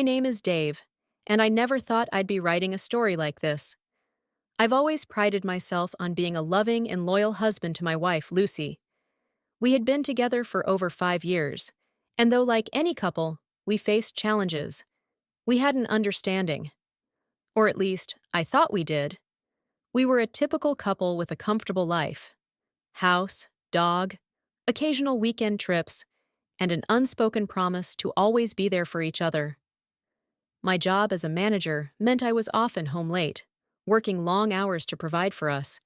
My name is Dave, and I never thought I'd be writing a story like this. I've always prided myself on being a loving and loyal husband to my wife, Lucy. We had been together for over 5 years, and though like any couple, we faced challenges, we had an understanding. Or at least, I thought we did. We were a typical couple with a comfortable life. House, dog, occasional weekend trips, and an unspoken promise to always be there for each other. My job as a manager meant I was often home late, working long hours to provide for us.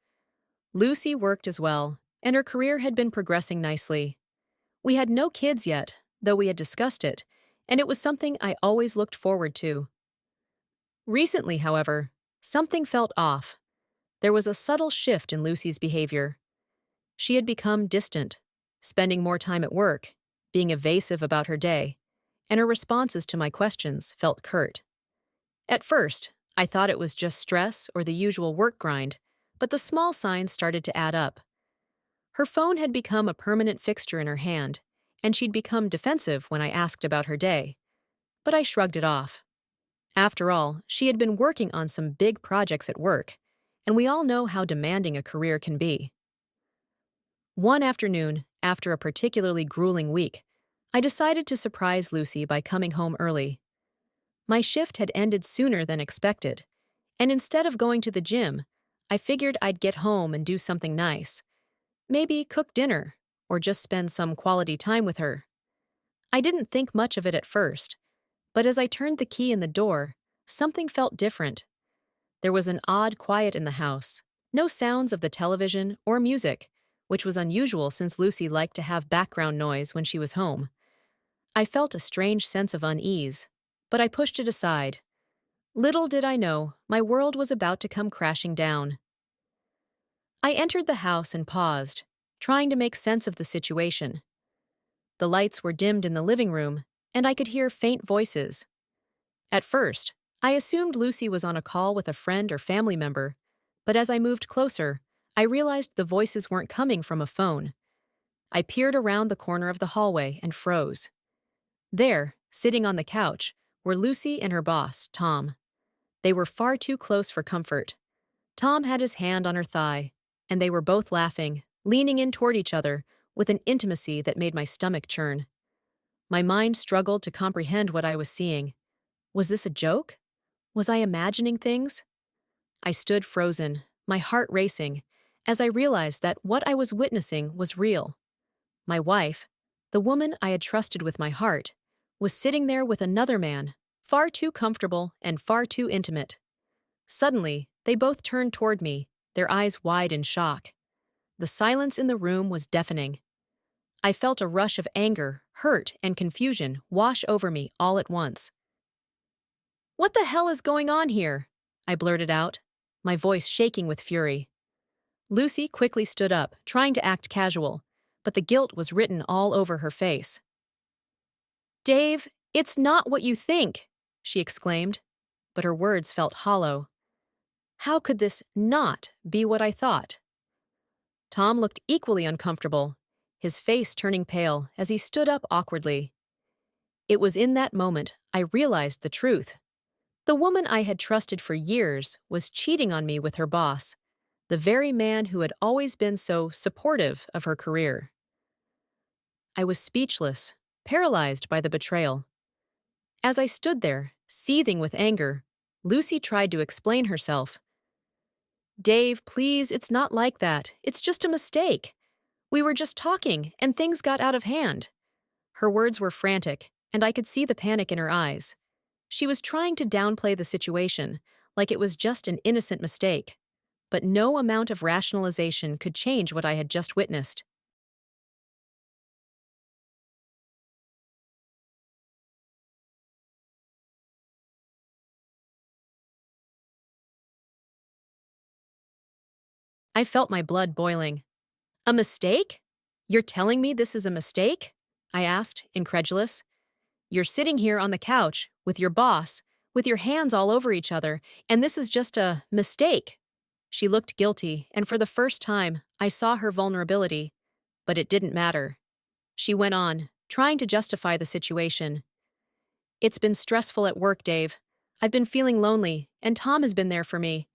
Lucy worked as well, and her career had been progressing nicely. We had no kids yet, though we had discussed it, and it was something I always looked forward to. Recently, however, something felt off. There was a subtle shift in Lucy's behavior. She had become distant, spending more time at work, being evasive about her day, and her responses to my questions felt curt. At first, I thought it was just stress or the usual work grind, but the small signs started to add up. Her phone had become a permanent fixture in her hand, and she'd become defensive when I asked about her day. But I shrugged it off. After all, she had been working on some big projects at work, and we all know how demanding a career can be. One afternoon, after a particularly grueling week, I decided to surprise Lucy by coming home early. My shift had ended sooner than expected, and instead of going to the gym, I figured I'd get home and do something nice. Maybe cook dinner, or just spend some quality time with her. I didn't think much of it at first, but as I turned the key in the door, something felt different. There was an odd quiet in the house, no sounds of the television or music, which was unusual since Lucy liked to have background noise when she was home. I felt a strange sense of unease, but I pushed it aside. Little did I know, my world was about to come crashing down. I entered the house and paused, trying to make sense of the situation. The lights were dimmed in the living room, and I could hear faint voices. At first, I assumed Lucy was on a call with a friend or family member, but as I moved closer, I realized the voices weren't coming from a phone. I peered around the corner of the hallway and froze. There, sitting on the couch, were Lucy and her boss, Tom. They were far too close for comfort. Tom had his hand on her thigh, and they were both laughing, leaning in toward each other, with an intimacy that made my stomach churn. My mind struggled to comprehend what I was seeing. Was this a joke? Was I imagining things? I stood frozen, my heart racing, as I realized that what I was witnessing was real. My wife, the woman I had trusted with my heart, was sitting there with another man, far too comfortable and far too intimate. Suddenly, they both turned toward me, their eyes wide in shock. The silence in the room was deafening. I felt a rush of anger, hurt, and confusion wash over me all at once. "What the hell is going on here?" I blurted out, my voice shaking with fury. Lucy quickly stood up, trying to act casual, but the guilt was written all over her face. "Dave, it's not what you think," she exclaimed, but her words felt hollow. How could this not be what I thought? Tom looked equally uncomfortable, his face turning pale as he stood up awkwardly. It was in that moment I realized the truth. The woman I had trusted for years was cheating on me with her boss, the very man who had always been so supportive of her career. I was speechless, paralyzed by the betrayal. As I stood there, seething with anger, Lucy tried to explain herself. "Dave, please, it's not like that. It's just a mistake. We were just talking, and things got out of hand." Her words were frantic, and I could see the panic in her eyes. She was trying to downplay the situation, like it was just an innocent mistake. But no amount of rationalization could change what I had just witnessed. I felt my blood boiling. "A mistake? You're telling me this is a mistake?" I asked, incredulous. "You're sitting here on the couch, with your boss, with your hands all over each other, and this is just a mistake." She looked guilty, and for the first time, I saw her vulnerability. But it didn't matter. She went on, trying to justify the situation. It's been stressful at work, Dave. I've been feeling lonely, and Tom has been there for me.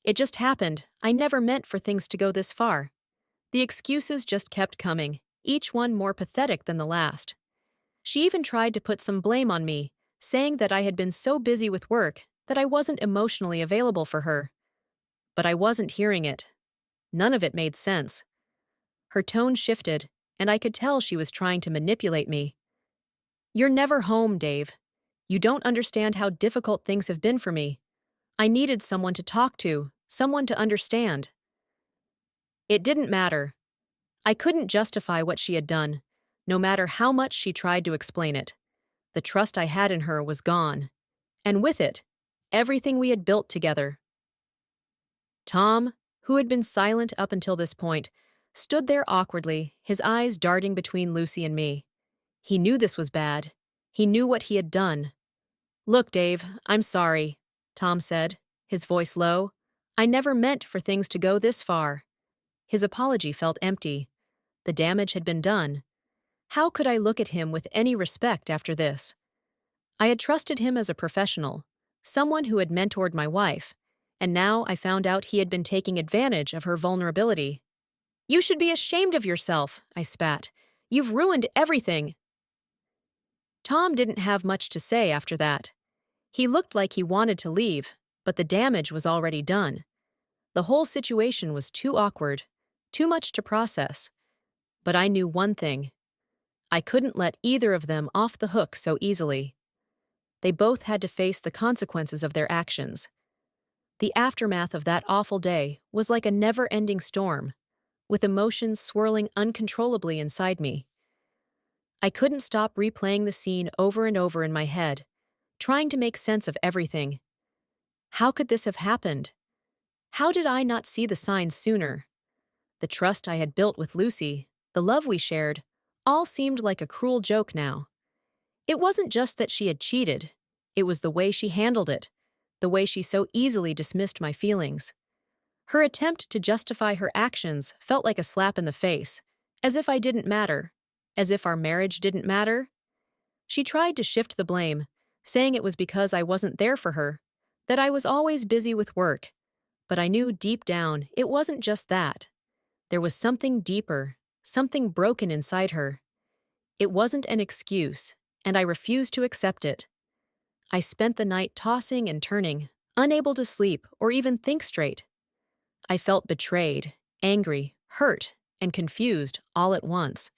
It just happened. I never meant for things to go this far. The excuses just kept coming, each one more pathetic than the last. She even tried to put some blame on me, saying that I had been so busy with work that I wasn't emotionally available for her. But I wasn't hearing it. None of it made sense. Her tone shifted, and I could tell she was trying to manipulate me. You're never home, Dave. You don't understand how difficult things have been for me. I needed someone to talk to, someone to understand. It didn't matter. I couldn't justify what she had done, no matter how much she tried to explain it. The trust I had in her was gone. And with it, everything we had built together. Tom, who had been silent up until this point, stood there awkwardly, his eyes darting between Lucy and me. He knew this was bad. He knew what he had done. Look, Dave, I'm sorry, Tom said, his voice low. I never meant for things to go this far. His apology felt empty. The damage had been done. How could I look at him with any respect after this? I had trusted him as a professional, someone who had mentored my wife, and now I found out he had been taking advantage of her vulnerability. You should be ashamed of yourself, I spat. You've ruined everything. Tom didn't have much to say after that. He looked like he wanted to leave, but the damage was already done. The whole situation was too awkward, too much to process. But I knew one thing. I couldn't let either of them off the hook so easily. They both had to face the consequences of their actions. The aftermath of that awful day was like a never-ending storm, with emotions swirling uncontrollably inside me. I couldn't stop replaying the scene over and over in my head, trying to make sense of everything. How could this have happened? How did I not see the signs sooner? The trust I had built with Lucy, the love we shared, all seemed like a cruel joke now. It wasn't just that she had cheated, it was the way she handled it, the way she so easily dismissed my feelings. Her attempt to justify her actions felt like a slap in the face, as if I didn't matter, as if our marriage didn't matter. She tried to shift the blame, saying it was because I wasn't there for her, that I was always busy with work. But I knew deep down it wasn't just that. There was something deeper, something broken inside her. It wasn't an excuse, and I refused to accept it. I spent the night tossing and turning, unable to sleep or even think straight. I felt betrayed, angry, hurt, and confused all at once.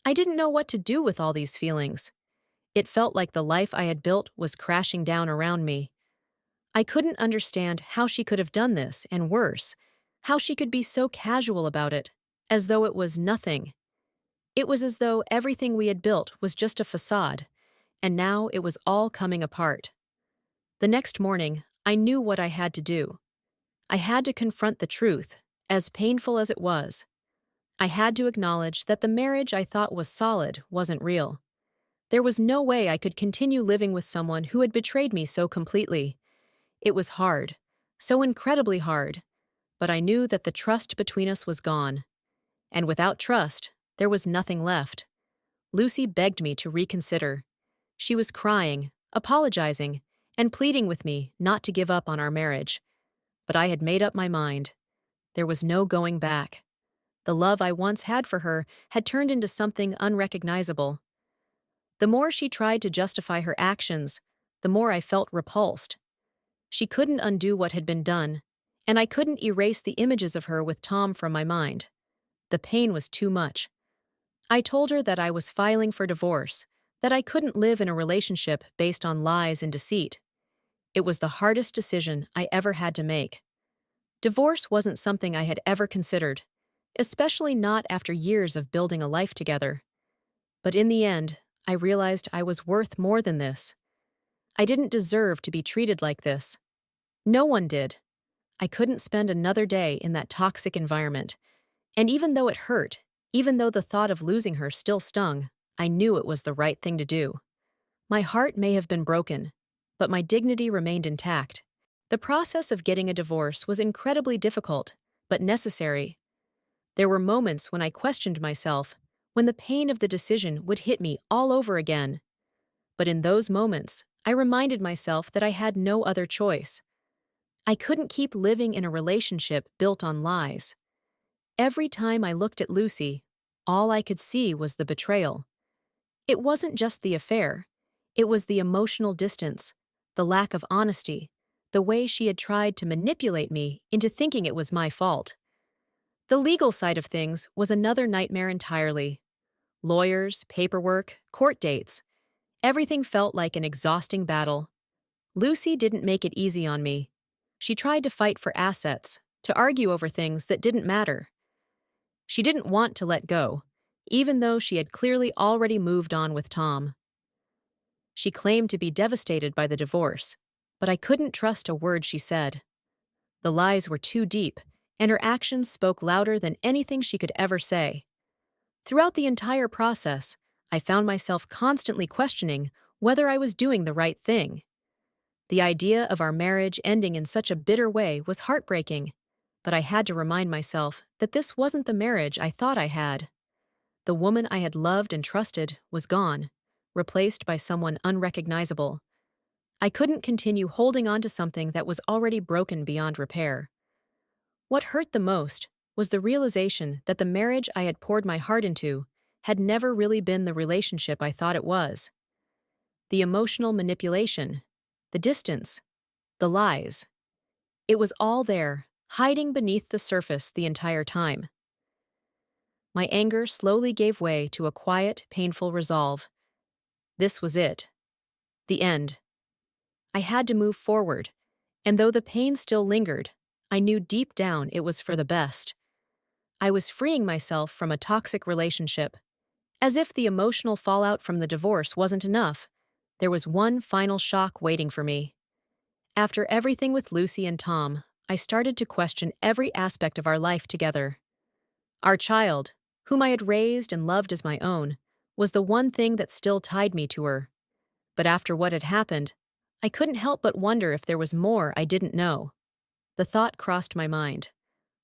I didn't know what to do with all these feelings. It felt like the life I had built was crashing down around me. I couldn't understand how she could have done this, and worse, how she could be so casual about it, as though it was nothing. It was as though everything we had built was just a facade, and now it was all coming apart. The next morning, I knew what I had to do. I had to confront the truth, as painful as it was. I had to acknowledge that the marriage I thought was solid wasn't real. There was no way I could continue living with someone who had betrayed me so completely. It was hard, so incredibly hard, but I knew that the trust between us was gone. And without trust, there was nothing left. Lucy begged me to reconsider. She was crying, apologizing, and pleading with me not to give up on our marriage. But I had made up my mind. There was no going back. The love I once had for her had turned into something unrecognizable. The more she tried to justify her actions, the more I felt repulsed. She couldn't undo what had been done, and I couldn't erase the images of her with Tom from my mind. The pain was too much. I told her that I was filing for divorce, that I couldn't live in a relationship based on lies and deceit. It was the hardest decision I ever had to make. Divorce wasn't something I had ever considered, especially not after years of building a life together. But in the end, I realized I was worth more than this. I didn't deserve to be treated like this. No one did. I couldn't spend another day in that toxic environment. And even though it hurt, even though the thought of losing her still stung, I knew it was the right thing to do. My heart may have been broken, but my dignity remained intact. The process of getting a divorce was incredibly difficult, but necessary. There were moments when I questioned myself, when the pain of the decision would hit me all over again. But in those moments, I reminded myself that I had no other choice. I couldn't keep living in a relationship built on lies. Every time I looked at Lucy, all I could see was the betrayal. It wasn't just the affair, it was the emotional distance, the lack of honesty, the way she had tried to manipulate me into thinking it was my fault. The legal side of things was another nightmare entirely. Lawyers, paperwork, court dates. Everything felt like an exhausting battle. Lucy didn't make it easy on me. She tried to fight for assets, to argue over things that didn't matter. She didn't want to let go, even though she had clearly already moved on with Tom. She claimed to be devastated by the divorce, but I couldn't trust a word she said. The lies were too deep, and her actions spoke louder than anything she could ever say. Throughout the entire process, I found myself constantly questioning whether I was doing the right thing. The idea of our marriage ending in such a bitter way was heartbreaking, but I had to remind myself that this wasn't the marriage I thought I had. The woman I had loved and trusted was gone, replaced by someone unrecognizable. I couldn't continue holding on to something that was already broken beyond repair. What hurt the most was the realization that the marriage I had poured my heart into had never really been the relationship I thought it was. The emotional manipulation, the distance, the lies. It was all there, hiding beneath the surface the entire time. My anger slowly gave way to a quiet, painful resolve. This was it. The end. I had to move forward, and though the pain still lingered, I knew deep down it was for the best. I was freeing myself from a toxic relationship. As if the emotional fallout from the divorce wasn't enough, there was one final shock waiting for me. After everything with Lucy and Tom, I started to question every aspect of our life together. Our child, whom I had raised and loved as my own, was the one thing that still tied me to her. But after what had happened, I couldn't help but wonder if there was more I didn't know. The thought crossed my mind.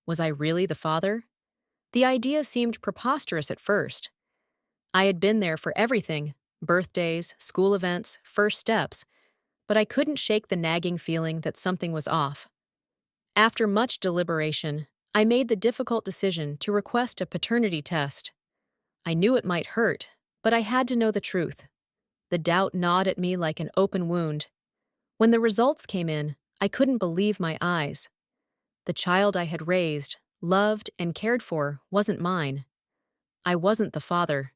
Was I really the father? The idea seemed preposterous at first. I had been there for everything, birthdays, school events, first steps, but I couldn't shake the nagging feeling that something was off. After much deliberation, I made the difficult decision to request a paternity test. I knew it might hurt, but I had to know the truth. The doubt gnawed at me like an open wound. When the results came in, I couldn't believe my eyes. The child I had raised, loved, and cared for wasn't mine. I wasn't the father.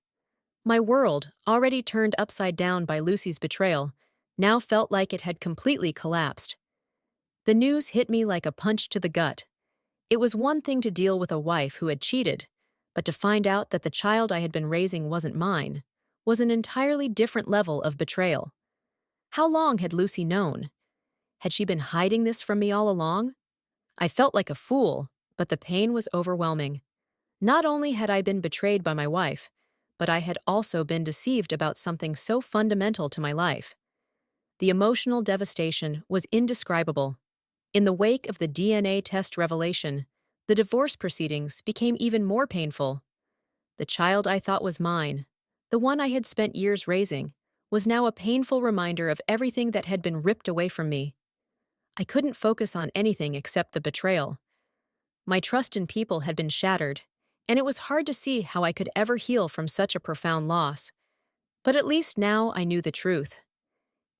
My world, already turned upside down by Lucy's betrayal, now felt like it had completely collapsed. The news hit me like a punch to the gut. It was one thing to deal with a wife who had cheated, but to find out that the child I had been raising wasn't mine was an entirely different level of betrayal. How long had Lucy known? Had she been hiding this from me all along? I felt like a fool, but the pain was overwhelming. Not only had I been betrayed by my wife, but I had also been deceived about something so fundamental to my life. The emotional devastation was indescribable. In the wake of the DNA test revelation, the divorce proceedings became even more painful. The child I thought was mine, the one I had spent years raising, was now a painful reminder of everything that had been ripped away from me. I couldn't focus on anything except the betrayal. My trust in people had been shattered, and it was hard to see how I could ever heal from such a profound loss. But at least now I knew the truth.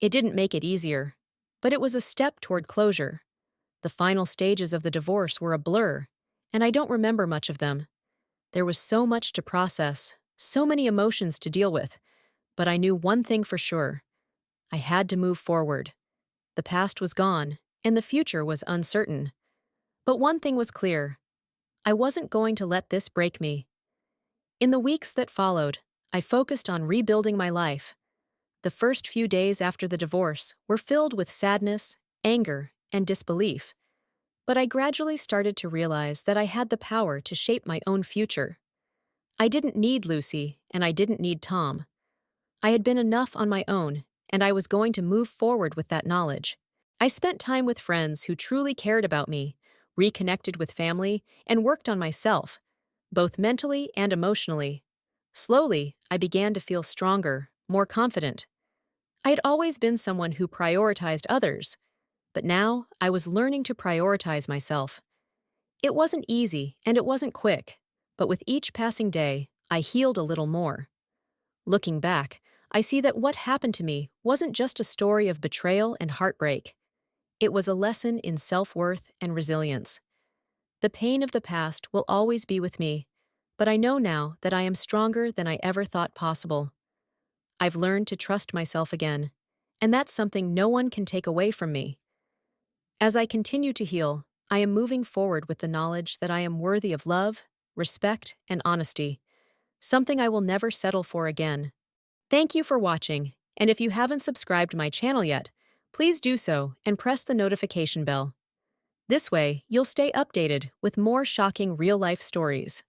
It didn't make it easier, but it was a step toward closure. The final stages of the divorce were a blur, and I don't remember much of them. There was so much to process, so many emotions to deal with, but I knew one thing for sure. I had to move forward. The past was gone, and the future was uncertain. But one thing was clear. I wasn't going to let this break me. In the weeks that followed, I focused on rebuilding my life. The first few days after the divorce were filled with sadness, anger, and disbelief. But I gradually started to realize that I had the power to shape my own future. I didn't need Lucy, and I didn't need Tom. I had been enough on my own, and I was going to move forward with that knowledge. I spent time with friends who truly cared about me, reconnected with family, and worked on myself, both mentally and emotionally. Slowly, I began to feel stronger, more confident. I had always been someone who prioritized others, but now I was learning to prioritize myself. It wasn't easy and it wasn't quick, but with each passing day, I healed a little more. Looking back, I see that what happened to me wasn't just a story of betrayal and heartbreak. It was a lesson in self-worth and resilience. The pain of the past will always be with me, but I know now that I am stronger than I ever thought possible. I've learned to trust myself again, and that's something no one can take away from me. As I continue to heal, I am moving forward with the knowledge that I am worthy of love, respect, and honesty, something I will never settle for again. Thank you for watching, and if you haven't subscribed to my channel yet, please do so and press the notification bell. This way, you'll stay updated with more shocking real-life stories.